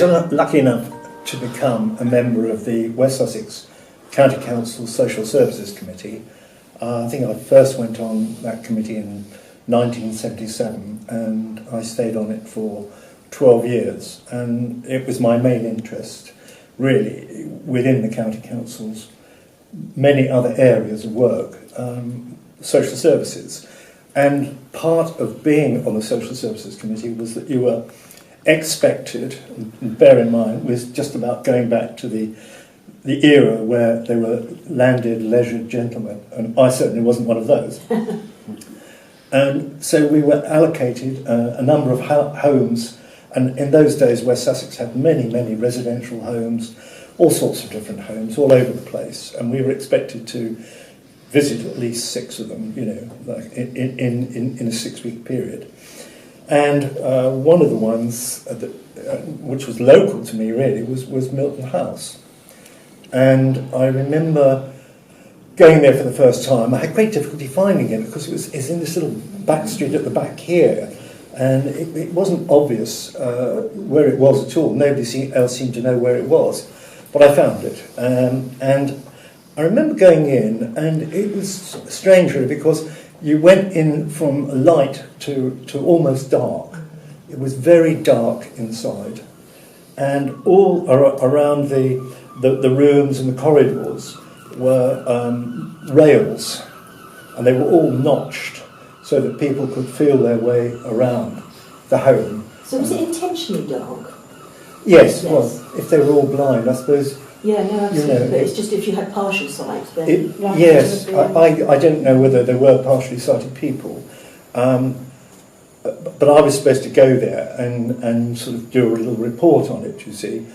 was lucky enough to become a member of the West Sussex County Council Social Services Committee. I think I first went on that committee in 1977, and I stayed on it for 12 years, and it was my main interest, really, within the County Council's many other areas of work, social services. And part of being on the Social Services Committee was that you were expected, and bear in mind, was just about going back to the era where they were landed, leisured gentlemen, and I certainly wasn't one of those. And so we were allocated a number of homes, and in those days West Sussex had many, many residential homes, all sorts of different homes all over the place, and we were expected to visit at least 6 of them, you know, like in a 6-week period. And one of the ones which was local to me really was Milton House. And I remember going there for the first time. I had great difficulty finding it because it's in this little back street at the back here, and it wasn't obvious where it was at all. Nobody else seemed to know where it was, but I found it. And I remember going in, and it was strange really, because you went in from light to almost dark. It was very dark inside, and all around the rooms and the corridors were rails, and they were all notched so that people could feel their way around the home. So was it intentionally dark? Yes. Well, if they were all blind, I suppose. Yeah, no, absolutely. You know, but it's just if you had partial sight, then... Yes, I don't know whether there were partially sighted people, but I was supposed to go there and sort of do a little report on it, you see.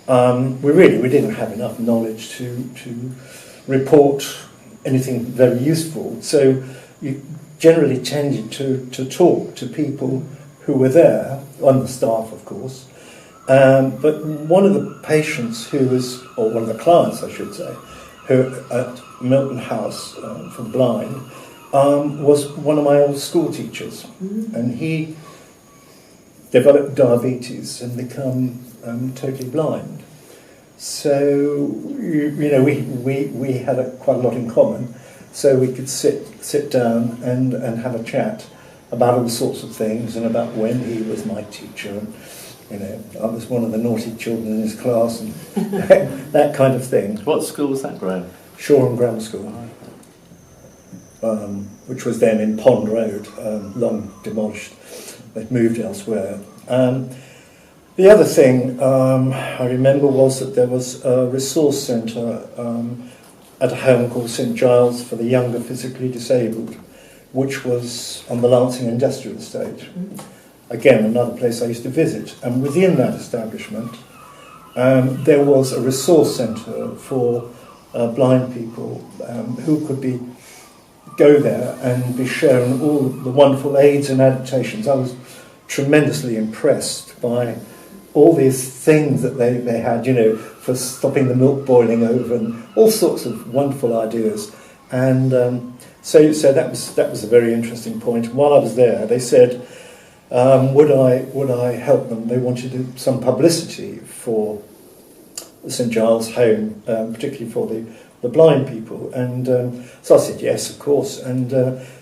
We didn't have enough knowledge to report anything very useful, so you generally tended to talk to people who were there, on the staff of course, but one of the patients or one of the clients I should say, who at Milton House for the blind, was one of my old school teachers, and he developed diabetes and become totally blind. So you know, we had quite a lot in common, so we could sit down and have a chat about all sorts of things, and about when he was my teacher, and you know, I was one of the naughty children in his class, and that kind of thing. What school was that, Graham? Shoreham Grammar School, which was then in Pond Road, long demolished. They'd moved elsewhere. The other thing I remember was that there was a resource centre at a home called St Giles for the younger physically disabled, which was on the Lancing Industrial Estate. Again, another place I used to visit. And within that establishment, there was a resource centre for blind people who could go there and be shown all the wonderful aids and adaptations. I was tremendously impressed by all these things that they had, you know, for stopping the milk boiling over, and all sorts of wonderful ideas. And so that was a very interesting point. While I was there, they said, would I help them? They wanted some publicity for the St Giles home, particularly for the blind people. And so I said yes, of course. And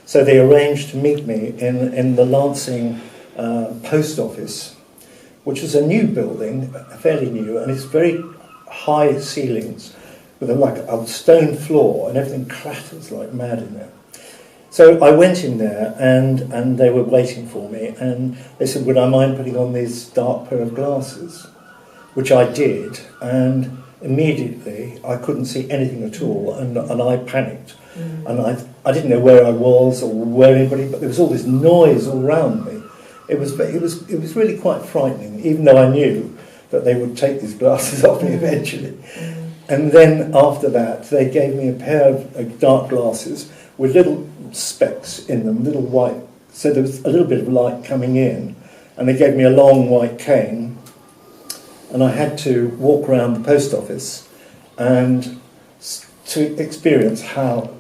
so they arranged to meet me in the Lancing post office, which is a new building, fairly new, and it's very high ceilings with a stone floor, and everything clatters like mad in there. So I went in there, and they were waiting for me, and they said, would I mind putting on these dark pair of glasses? Which I did, and immediately I couldn't see anything at all, and I panicked. And I didn't know where I was or where anybody, but there was all this noise all around me. It was really quite frightening, even though I knew that they would take these glasses off me eventually. And then after that, they gave me a pair of dark glasses with little specks in them, little white, so there was a little bit of light coming in, and they gave me a long white cane, and I had to walk around the post office and to experience how,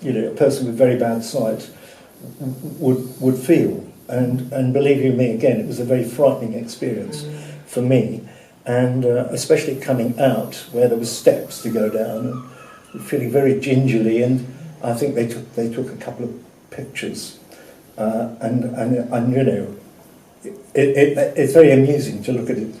you know, a person with very bad sight would feel. And believe you me, again, it was a very frightening experience for me. and especially coming out where there were steps to go down, and feeling very gingerly. And I think they took a couple of pictures, and you know, it's very amusing to look at it,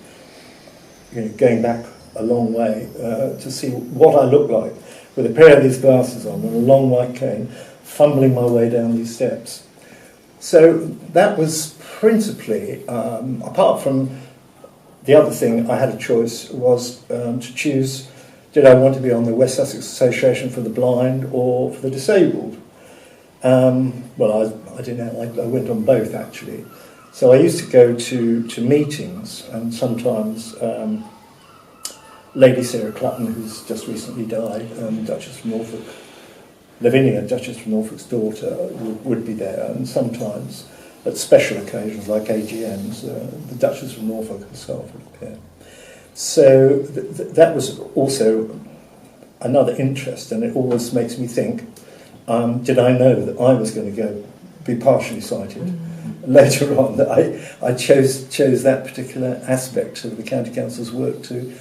you know, going back a long way to see what I look like with a pair of these glasses on and a long white cane, fumbling my way down these steps. So that was principally, apart from the other thing, I had a choice was to choose, did I want to be on the West Sussex Association for the Blind or for the Disabled? Well, I didn't know, I went on both actually. So I used to go to meetings, and sometimes Lady Sarah Clutton, who's just recently died, Duchess of Norfolk, Lavinia, Duchess of Norfolk's daughter, would be there, and sometimes at special occasions like AGMs, the Duchess of Norfolk herself would appear. So that was also another interest, and it always makes me think, did I know that I was going to be partially sighted? Later on, that I chose that particular aspect of the County Council's work to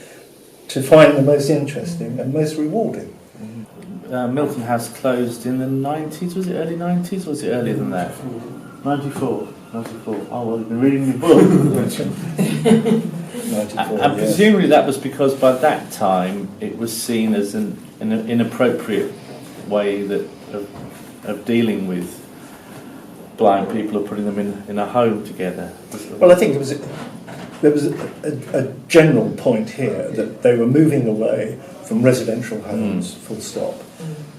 find the most interesting and most rewarding. Milton House closed in the 90s, was it early 90s, or was it earlier than that? 94. Oh, well, you've been reading the book. 94, and presumably that was because by that time it was seen as an inappropriate way of dealing with blind people or putting them in a home together. Well, I think there was a general point here that they were moving away from residential homes, full stop.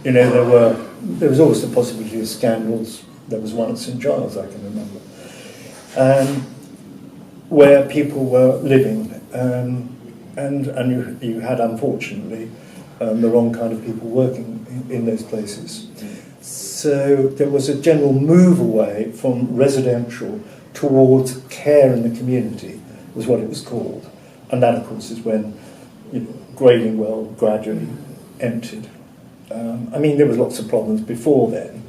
You know, there was always the possibility of scandals. There was one at St Giles, I can remember, where people were living, and you had, unfortunately, the wrong kind of people working in those places. So there was a general move away from residential towards care in the community, was what it was called. And that, of course, is when Gradingwell gradually emptied. I mean, there was lots of problems before then,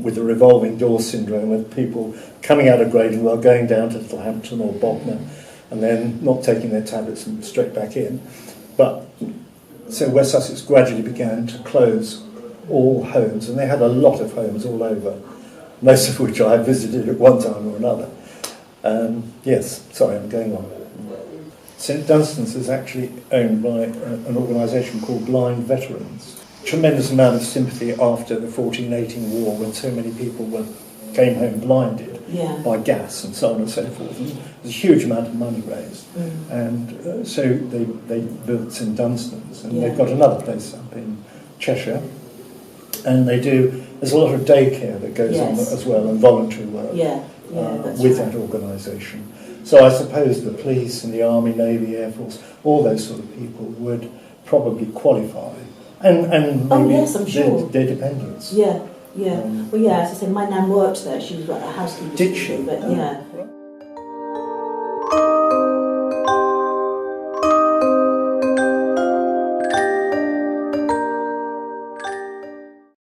with the revolving door syndrome, with people coming out of Gradingwell, going down to Littlehampton or Bognor, and then not taking their tablets and straight back in. But so West Sussex gradually began to close all homes, and they had a lot of homes all over, most of which I visited at one time or another. Yes, sorry, I'm going on. St Dunstan's is actually owned by an organisation called Blind Veterans. Tremendous amount of sympathy after the 1418 war, when so many people came home blinded by gas and so on and so forth. And there's a huge amount of money raised, and so they built St Dunstan's, and they've got another place up in Cheshire, and there's a lot of daycare that goes on as well, and voluntary work with that organisation. So I suppose the police and the Army, Navy, Air Force, all those sort of people would probably qualify. And maybe yes, I'm sure. Their dependents. Well, as I said, my nan worked there. She was like a housekeeper. Did she? But